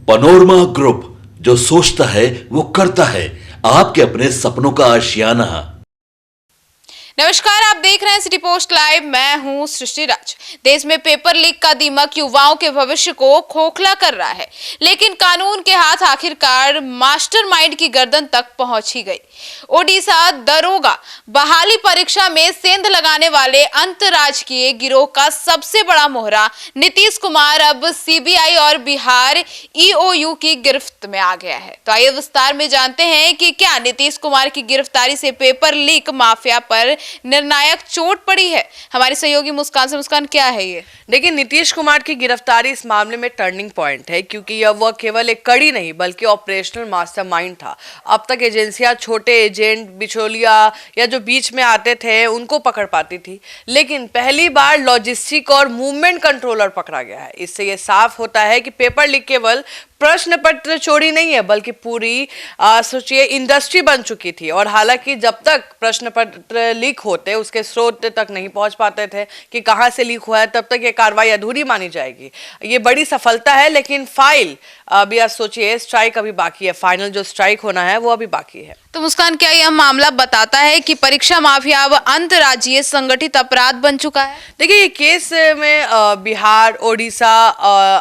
Panorama group, जो सोचता है वो करता है। आपके अपने सपनों का आशियाना। नमस्कार, आप देख रहे हैं सिटी पोस्ट लाइव। मैं हूं सृष्टि राज। देश में पेपर लीक का दीमक युवाओं के भविष्य को खोखला कर रहा है, लेकिन कानून के हाथ आखिरकार मास्टरमाइंड की गर्दन तक पहुंच ही गई। ओडिशा दरोगा बहाली परीक्षा में सेंध लगाने वाले अंतर्राजकीय गिरोह का सबसे बड़ा मोहरा नीतीश कुमार अब सीबीआई और बिहार ईओयू की गिरफ्त में आ गया है। तो आइए विस्तार में जानते हैं कि क्या नीतीश कुमार की गिरफ्तारी से पेपर लीक माफिया पर निर्णायक चोट पड़ी है। हमारी सहयोगी मुस्कान से, मुस्कान क्या है ये? देखिए, नीतीश कुमार की गिरफ्तारी इस मामले में टर्निंग पॉइंट है, क्योंकि यह वह केवल एक कड़ी नहीं बल्कि ऑपरेशनल मास्टरमाइंड था। अब तक एजेंसियां छोटे एजेंट, बिचौलिया या जो बीच में आते थे उनको पकड़ पाती थी, लेकिन पहली बार लॉजिस्टिक और मूवमेंट कंट्रोलर पकड़ा गया है। इससे यह साफ होता है कि पेपर लीक केवल प्रश्न पत्र चोरी नहीं है, बल्कि पूरी सोचिए इंडस्ट्री बन चुकी थी। और हालांकि जब तक प्रश्न पत्र लीक होते उसके स्रोत तक नहीं पहुंच पाते थे कि कहां से लीक हुआ है, तब तक ये कार्रवाई अधूरी मानी जाएगी। ये बड़ी सफलता है, लेकिन फाइल अभी आप सोचिए स्ट्राइक अभी बाकी है। फाइनल जो स्ट्राइक होना है वो अभी बाकी है। तो मुस्कान, क्या यह मामला बताता है कि परीक्षा माफिया अब अंतर्राज्यीय संगठित अपराध बन चुका है? देखिए, ये केस में बिहार, ओडिशा,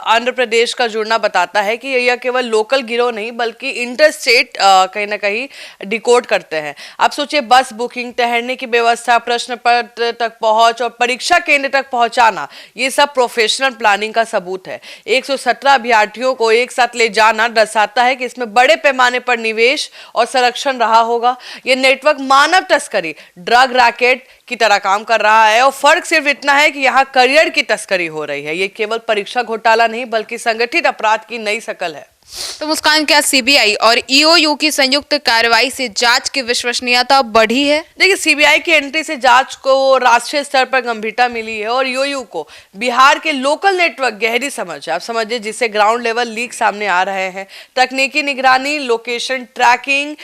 आंध्र प्रदेश का जुड़ना बताता है कि यह केवल लोकल गिरोह नहीं बल्कि इंटर स्टेट कहीं ना कहीं डिकोड करते हैं। आप सोचिए, बस बुकिंग, ठहरने की व्यवस्था, प्रश्न पत्र तक पहुंच और परीक्षा केंद्र तक पहुंचाना, ये सब प्रोफेशनल प्लानिंग का सबूत है। 117 अभ्यर्थियों को एक साथ ले जाना दर्शाता है कि इसमें बड़े पैमाने पर निवेश और संरक्षण रहा होगा। यह नेटवर्क मानव तस्करी, ड्रग रैकेट की तरह काम कर रहा है, और फर्क सिर्फ इतना है कि यहाँ करियर की तस्करी हो रही है। ये केवल परीक्षा घोटाला नहीं बल्कि संगठित अपराध की नई शकल है। तो मुस्कान, क्या सीबीआई और ईओयू की संयुक्त कार्रवाई से जांच की विश्वसनीयता बढ़ी है? देखिए, सीबीआई की एंट्री से जांच को राष्ट्रीय स्तर पर गंभीरता मिली है, और ईओयू को बिहार के लोकल नेटवर्क गहरी समझ है। आप समझिए, जिससे ग्राउंड लेवल लीक सामने आ रहे हैं। तकनीकी निगरानी, लोकेशन ट्रैकिंग,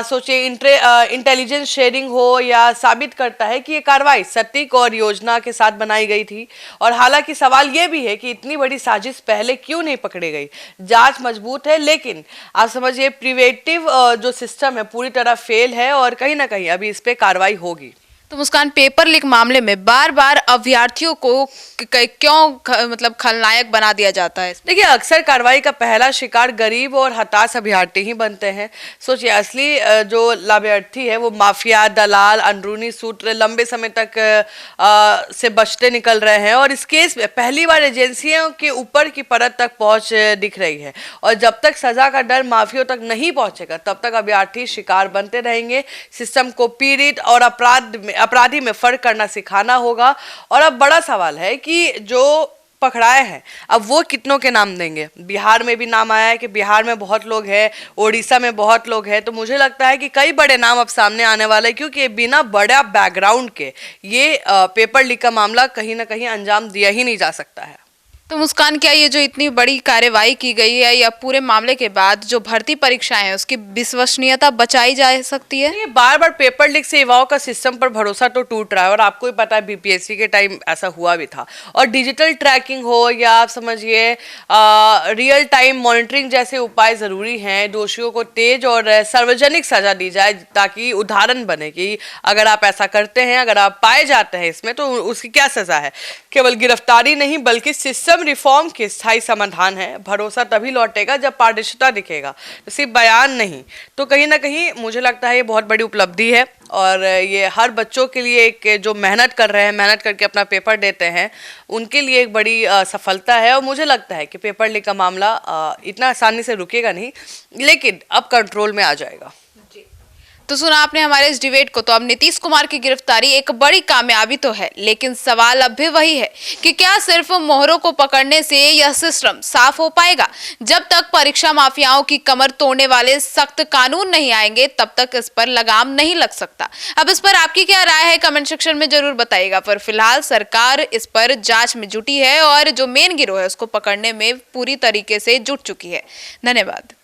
सोचिए इंटेलिजेंस शेयरिंग हो, या साबित करता है कि ये कार्रवाई सटीक और योजना के साथ बनाई गई थी। और हालांकि सवाल ये भी है कि इतनी बड़ी साजिश पहले क्यों नहीं पकड़ी गई। जांच मजबूत है, लेकिन आप समझिए प्रिवेंटिव जो सिस्टम है पूरी तरह फेल है, और कहीं ना कहीं अभी इस पे कार्रवाई होगी। तो मुस्कान, पेपर लीक मामले में बार बार अभ्यर्थियों को क्यों मतलब खलनायक बना दिया जाता है? देखिए, अक्सर कार्रवाई का पहला शिकार गरीब और हताश अभ्यर्थी ही बनते हैं। सोचिए, असली जो लाभार्थी है वो माफिया, दलाल, अंदरूनी सूत्र लंबे समय तक से बचते निकल रहे हैं। और इस केस में पहली बार एजेंसियों के ऊपर की परत तक पहुंच दिख रही है, और जब तक सजा का डर माफियों तक नहीं पहुंचेगा तब तक अभ्यर्थी शिकार बनते रहेंगे। सिस्टम को पीड़ित और अपराधी में फर्क करना सिखाना होगा। और अब बड़ा सवाल है कि जो पकड़ाए हैं अब वो कितनों के नाम देंगे। बिहार में भी नाम आया है कि बिहार में बहुत लोग हैं, ओडिशा में बहुत लोग हैं। तो मुझे लगता है कि कई बड़े नाम अब सामने आने वाले हैं, क्योंकि बिना बड़ा बैकग्राउंड के ये पेपर लीक का मामला कहीं ना कहीं अंजाम दिया ही नहीं जा सकता है। तो मुस्कान, क्या ये जो इतनी बड़ी कार्रवाई की गई है या पूरे मामले के बाद जो भर्ती परीक्षाएं हैं उसकी विश्वसनीयता बचाई जा सकती है? ये बार बार पेपर लीक से युवाओं का सिस्टम पर भरोसा तो टूट रहा है, और आपको ही पता है बीपीएससी के टाइम ऐसा हुआ भी था। और डिजिटल ट्रैकिंग हो या आप समझिए रियल टाइम मॉनिटरिंग जैसे उपाय जरूरी हैं। दोषियों को तेज और सार्वजनिक सजा दी जाए, ताकि उदाहरण बने कि अगर आप ऐसा करते हैं, अगर आप पाए जाते हैं इसमें, तो उसकी क्या सजा है। केवल गिरफ्तारी नहीं बल्कि सिस्टम रिफॉर्म के स्थायी समाधान है। भरोसा तभी लौटेगा जब पारदर्शिता दिखेगा, तो सिर्फ बयान नहीं। तो कहीं ना कहीं मुझे लगता है ये बहुत बड़ी उपलब्धि है, और ये हर बच्चों के लिए एक जो मेहनत कर रहे हैं, मेहनत करके अपना पेपर देते हैं, उनके लिए एक बड़ी सफलता है। और मुझे लगता है कि पेपर लीक का मामला इतना आसानी से रुकेगा नहीं, लेकिन अब कंट्रोल में आ जाएगा। तो सुना आपने हमारे इस डिबेट को। तो अब नीतीश कुमार की गिरफ्तारी एक बड़ी कामयाबी तो है, लेकिन सवाल अब भी वही है कि क्या सिर्फ मोहरों को पकड़ने से यह सिस्टम साफ हो पाएगा? जब तक परीक्षा माफियाओं की कमर तोड़ने वाले सख्त कानून नहीं आएंगे तब तक इस पर लगाम नहीं लग सकता। अब इस पर आपकी क्या राय है कमेंट सेक्शन में जरूर बताइएगा। पर फिलहाल सरकार इस पर जांच में जुटी है, और जो मेन गिरोह है उसको पकड़ने में पूरी तरीके से जुट चुकी है। धन्यवाद।